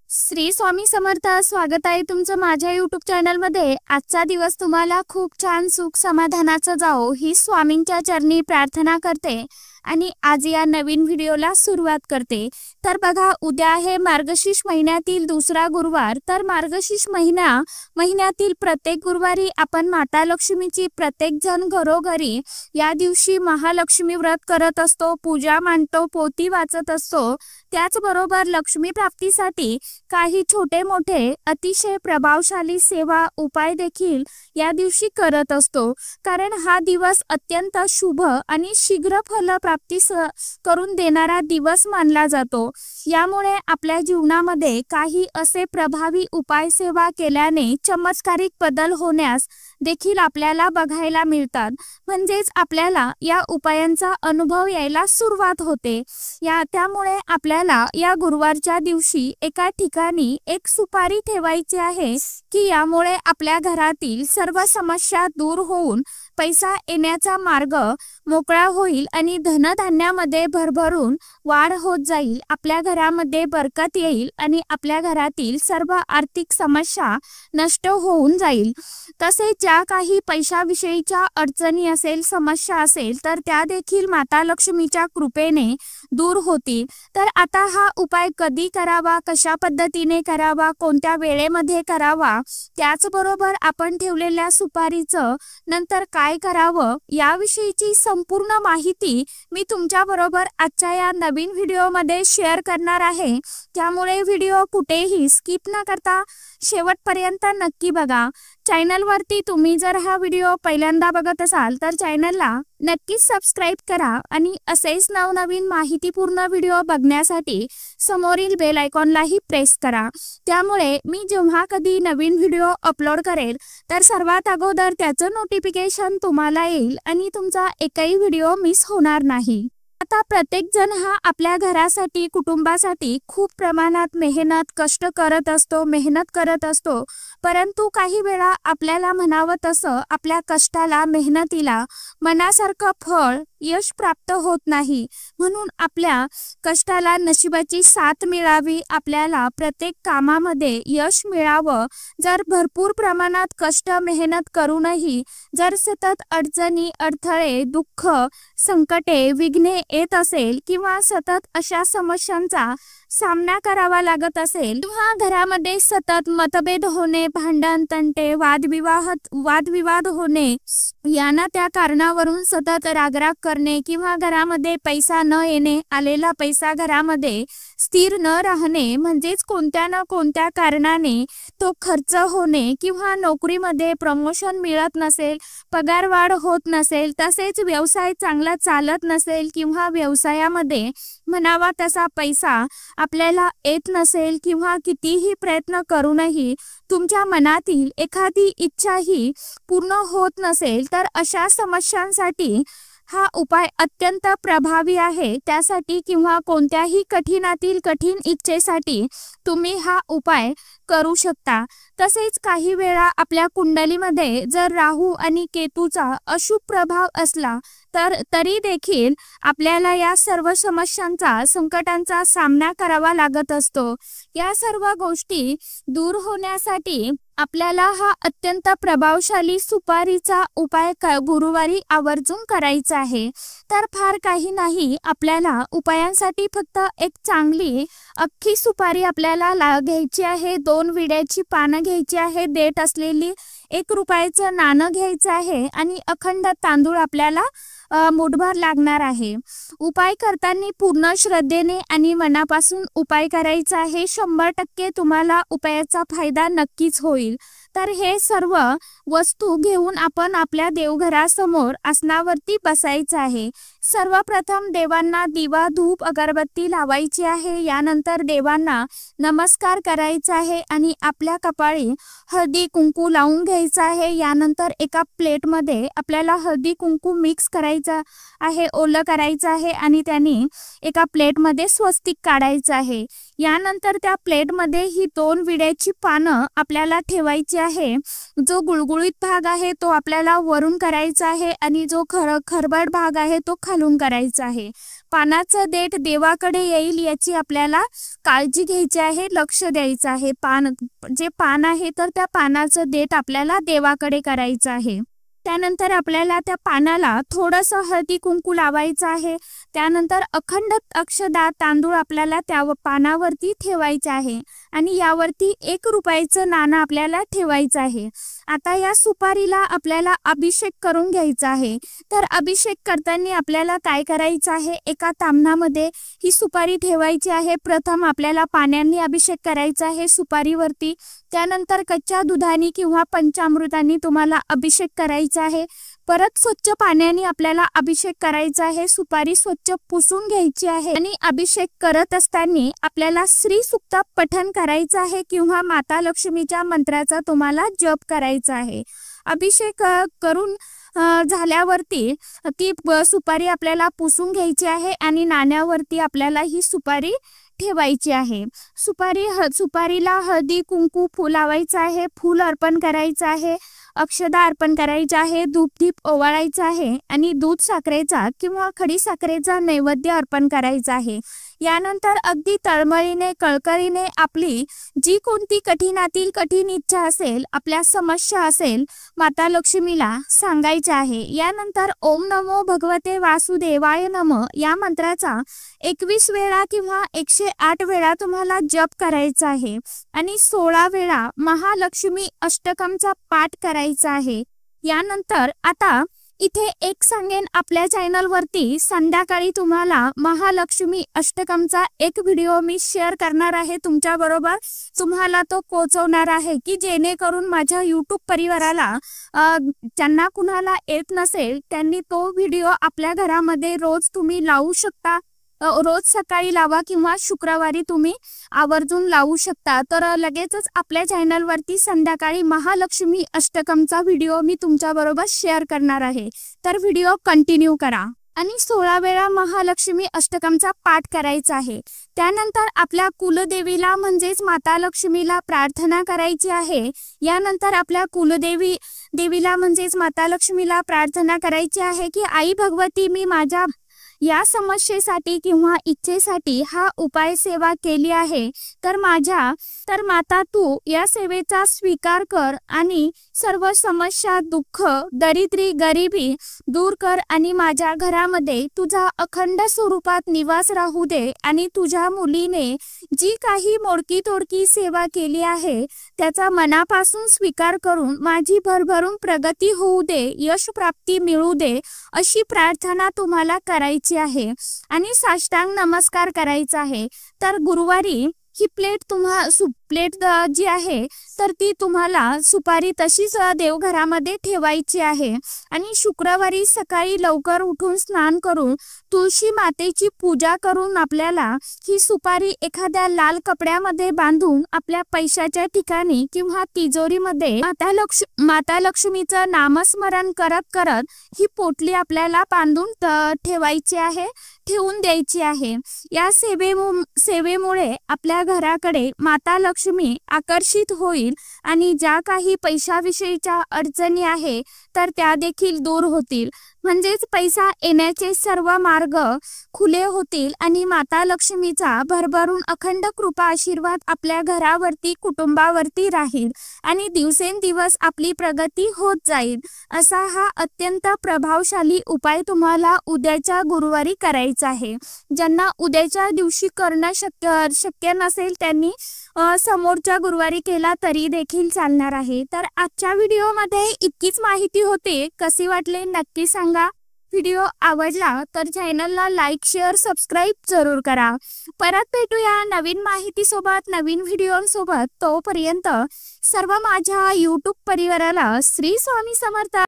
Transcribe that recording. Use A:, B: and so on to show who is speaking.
A: श्री स्वामी समर्थ। स्वागत आहे तुमचं माझ्या यूट्यूब चॅनलमध्ये। आजचा दिवस तुम्हाला खूप छान सुख समाधानाचा जाओ ही स्वामींच्या चरणी प्रार्थना करते आणि आज या नवीन व्हिडिओला सुरुवात करते। तर बघा, उद्या आहे मार्गशीर्ष महिन्यातील दुसरा गुरुवार। तर मार्गशीर्ष महिन्यातील प्रत्येक गुरुवारी आपण माता लक्ष्मीची प्रत्येक जण घरोघरी या दिवशी महालक्ष्मी व्रत करत असतो, पूजा मांडतो, पोथी वाचत असतो। त्याचबरोबर लक्ष्मी प्राप्तीसाठी काही छोटे मोठे अतिशय प्रभावशाली सेवा उपाय देखील या दिवशी करत असतो, कारण हा दिवस अत्यंत शुभ आणि शीघ्र फल प्राप्ती करून देणारा दिवस मानला जातो। यामुळे आपल्या जीवनामध्ये काही असे प्रभावी उपाय सेवा केल्याने चमत्कारिक बदल होण्यास देखील आपल्याला बघायला मिळतात, म्हणजेच आपल्याला या उपायांचा अनुभव यायला सुरुवात होते। त्यामुळे आपल्याला या गुरुवारच्या दिवशी एका ठिकाणी एक सुपारी ठेवायची आहे की यामुळे आपल्या घरातील सर्व समस्या दूर होऊन पैसा येण्याचा मार्ग मोकळा होईल आणि धनधान्यामध्ये भरभरून वाढ होत जाईल। आपल्या घरामध्ये बरकत येईल आणि आपल्या घरातील सर्व आर्थिक समस्या नष्ट होऊन जाईल। तसेच ज्या काही पैशाविषयीच्या अडचणी असेल, समस्या असेल, तर त्या देखील माता लक्ष्मीच्या कृपेने दूर होतील। तर आता हा उपाय कधी करावा, कशा पद्धतीने करावा, कोणत्या वेळेमध्ये करावा, त्याचबरोबर आपण ठेवलेल्या सुपारीचं नंतर काय करावं याविषयीची संपूर्ण माहिती मी तुमच्या बरोबर आजच्या या नवीन व्हिडिओमध्ये शेअर करणार आहे। त्यामुळे व्हिडिओ कुठेही स्किप न करता शेवटपर्यंत नक्की बघा। चॅनलवरती तुम्ही जर हा व्हिडिओ पहिल्यांदा बघत असाल तर चॅनलला नक्कीच सबस्क्राइब करा आणि असेच नवनवीन माहितीपूर्ण व्हिडिओ बघण्यासाठी समोरील बेल आयकॉनलाही प्रेस करा। त्यामुळे मी जेव्हा कधी नवीन व्हिडिओ अपलोड करेल तर सर्वात अगोदर त्याचं नोटिफिकेशन तुम्हाला येईल आणि तुमचा एकही व्हिडिओ मिस होणार नाही। आता प्रत्येक जण हा आपल्या घरासाठी, कुटुंबासाठी खूप प्रमाणात कष्ट करत असतो, परंतु काही वेळा आपल्याला म्हणावं तसं आपल्या कष्टाला, मेहनतीला मनासारखं फळ, यश प्राप्त होत नाही। म्हणून आपल्या कष्टाला नशिबाची साथ मिळावी, आपल्याला प्रत्येक कामामध्ये यश मिळावं। जर भरपूर प्रमाणात कष्ट, मेहनत करूनही जर सतत अडचणी, अडथळे, दुःख, संकटे, विघ्ने येत असेल किंवा सतत अशा समस्यांचा सामना करावा लागत असेल किंवा घरामध्ये सतत मतभेद होणे, भांडण, तंटे, वादविवाद होणे, यांना त्या कारणावरून सतत रागराग करणे किंवा घरामध्ये पैसा न येणे, आलेला पैसा घरामध्ये स्थिर न राहणे, म्हणजेच कोणत्या ना कोणत्या कारणाने तो खर्च होणे किंवा नोकरीमध्ये प्रमोशन मिळत नसेल, पगारवाढ होत नसेल, तसेच व्यवसाय चांगला चालत नसेल किंवा व्यवसायामध्ये म्हणावा तसा पैसा आपल्याला येत नसेल किंवा कितीही प्रयत्न करूनही तुमच्या मनातील एखादी इच्छाही पूर्ण होत नसेल, तर अशा समस्यांसाठी हा उपाय अत्यंत प्रभावी आहे। त्यासाठी किंवा कोणत्याही कठीणातील कठीण इच्छेसाठी तुम्ही हा उपाय करू शकता। तसेच काही वेळा आपल्या कुंडलीमध्ये जर राहू आणि केतूचा अशुभ प्रभाव असला तर तरी देखील आपल्याला या सर्व समस्यांचा, संकटांचा सामना करावा लागत असतो। या सर्व गोष्टी दूर होण्यासाठी आपल्याला हा अत्यंत प्रभावशाली सुपारीचा उपाय गुरुवारी आवर्जून करायचा आहे। तर फार काही नाही, आपल्याला उपायांसाठी फक्त एक चांगली अख्खी सुपारी आपल्याला घ्यायची आहे, 2 विड्याची पानं घ्यायची आहे, देठ असलेली 1 रुपयाचं नाणं घ्यायचं आहे आणि अखंड तांदूळ आपल्याला मुठभर लागणार आहे। उपाय करताना पूर्ण श्रद्धेने आणि मनापासून उपाय करायचा आहे। 100% तुम्हाला उपायाचा फायदा नक्कीच होईल। तर हे सर्व वस्तू घेऊन आपण आपल्या देवघरासमोर आसनावरती बसायचं आहे। सर्वप्रथम देवांना दिवा, धूप, अगरबत्ती लावायची आहे। यानंतर देवांना नमस्कार करायचा आहे आणि आपल्या कपाळी हळदी कुंकू लावून घ्यायचं आहे। यानंतर एका प्लेटमध्ये आपल्याला हळदी कुंकू मिक्स करायचं आहे, ओलं करायचं आहे आणि त्यांनी एका प्लेटमध्ये स्वस्तिक काढायचं आहे। यानंतर त्या प्लेटमध्ये ही 2 विड्याची पानं आपल्याला ठेवायची आहे। जो गुळगुळीत भाग आहे तो आपल्याला वरून करायचा आहे आणि जो खरबट भाग आहे तो खालून करायचा आहे। पानाचं देठ देवाकडे येईल याची आपल्याला काळजी घ्यायची आहे, लक्ष द्यायचं आहे। जे पान आहे तर त्या पानाचं देठ आपल्याला देवाकडे करायचं आहे। त्यानंतर आपल्याला त्या पानाला थोडंसं हळदी कुंकू लावायचं आहे। त्यानंतर अखंड अक्षदा तांदूळ आपल्याला त्या पानावरती ठेवायचं आहे आणि यावरती 1 रुपयाचं नाणं आपल्याला ठेवायचं आहे। आता या सुपारीला आपल्याला अभिषेक करून घ्यायचा आहे। तर अभिषेक करताना आपल्याला काय करायचं आहे, एका ताम्हणामध्ये ही सुपारी ठेवायची आहे। प्रथम आपल्याला पाण्याने अभिषेक करायचा आहे सुपारीवरती, त्यानंतर कच्च्या दुधाने किंवा पंचामृताने तुम्हाला अभिषेक करायचा आहे। परत स्वच्छ पाण्याने आपल्याला अभिषेक करायचा आहे। सुपारी स्वच्छ पुसून घ्यायची आहे आणि अभिषेक करत असताना आपल्याला श्री सुक्त पठण करायचं आहे किंवा माता लक्ष्मीच्या मंत्राचा तुम्हाला जप करायचा आहे। अभिषेक करून झाल्यावरती ती सुपारी आपल्याला पुसून घ्यायची आहे आणि नाण्यावरती आपल्याला ही सुपारी ठेवायची आहे। सुपारीला हळदी कुंकू फूल लावायचं आहे, फूल अर्पण करायचं आहे, अक्षदा अर्पण करायचं आहे, धूपदीप ओवाळायचं आहे आणि दूध साखरेचा किंवा खडी साखरेचा नैवेद्य अर्पण करायचा आहे। यानंतर अगदी तळमळीने कळकळीने आपली जी कोणती कठीणातील कठीण इच्छा असेल, आपल्या समस्या असेल, माता लक्ष्मीला सांगायचे आहे। यानंतर ओम नमो भगवते वासुदेवाय नमः या मंत्राचा 21 वेळा किंवा 108 वेळा तुम्हाला जप करायचा आहे आणि 16 वेळा महालक्ष्मी अष्टकमचा पाठ करायचा आहे। यानंतर आता इथे एक सांगेन, आपल्या चॅनलवरती संध्याकाळी तुम्हाला महालक्ष्मी अष्टकमचा एक व्हिडिओ मी शेअर करणार आहे तुमच्या बरोबर, तुम्हाला तो पोहोचवणार आहे की जेणेकरून माझ्या YouTube परिवाराला ज्यांना कुणाला येत नसेल त्यांनी तो व्हिडिओ आपल्या घरामध्ये रोज तुम्ही लावू शकता। रोज सकाळी लावा किंवा शुक्रवारी तुम्ही आवर्जून लावू शकता। तर लगेचच आपल्या चॅनलवरती संध्याकाळी महालक्ष्मी अष्टकमचा व्हिडिओ मी तुमच्या बरोबर शेअर करणार आहे, तर व्हिडिओ कंटिन्यू करा आणि 16 वेळा महालक्ष्मी अष्टकमचा पाठ करायचा आहे। त्यानंतर आपल्या कुलदेवीला म्हणजेच माता लक्ष्मीला प्रार्थना करायची आहे। यानंतर आपल्या देवीला म्हणजेच माता लक्ष्मीला प्रार्थना करायची आहे की आई भगवती, मी माझ्या या समस्येसाठी किंवा इच्छेसाठी हा उपाय सेवा केली आहे, तर माता तू या सेवेचा स्वीकार कर आणि सर्व समस्या, दुःख, दरिद्री, गरिबी दूर कर आणि माझ्या घरामध्ये तुझा अखंड स्वरूपात निवास राहू दे आणि तुझ्या मुलीने जी काही मोडकी तोडकी सेवा केली आहे त्याचा मनापासून स्वीकार करून माझी भरभरून प्रगती होऊ दे, यश प्राप्ती मिळू दे अशी प्रार्थना तुम्हाला करायची आहे आणि साष्टांग नमस्कार करायचा आहे। तर गुरुवारी ही प्लेट जी आहे तर ती तुम्हाला सुपारी तशीच देवघरामध्ये ठेवायची आहे आणि शुक्रवारी सकाळी लवकर उठून स्नान करून तुळशी मातेची पूजा करून आपल्याला ही सुपारी एखाद्या लाल कपड्यामध्ये बांधून आपल्या पैशाच्या ठिकाणी किंवा तिजोरीमध्ये माता लक्ष्मीचं नामस्मरण करत करत ही पोटली आपल्याला बांधून ठेवायची आहे, ठेवून द्यायची आहे। या सेवेमुळे आपल्या घराकडे माता लक्ष्मी आकर्षित होईल आणि ज्या काही पैशाविषयीच्या अडचणी आहे तर त्या देखील दूर होतील, म्हणजेच पैसा येण्याचे सर्व मार्ग खुले होतील आणि माता लक्ष्मीचा भरभरून अखंड कृपा आशीर्वाद आपल्या घरावरती, कुटुंबावरती राहील आणि दिवसेंदिवस आपली प्रगती होत जाईल। असा हा अत्यंत प्रभावशाली उपाय तुम्हाला उद्याच्या गुरुवारी करायचा आहे। ज्यांना उद्याच्या दिवशी करणं शक्य नसेल त्यांनी समोरच्या गुरुवारी केला तरी देखील चालणार आहे। तर आजच्या व्हिडिओमध्ये इतकीच माहिती होती, कशी वाटली नक्की सांगा। व्हिडिओ आवडला तर चॅनलला लाईक, शेअर, सबस्क्राईब जरूर करा। परत भेटूया नवीन माहिती सोबत, नवीन व्हिडिओंसोबत। तोपर्यंत सर्व माझ्या YouTube परिवाराला श्री स्वामी समर्थ।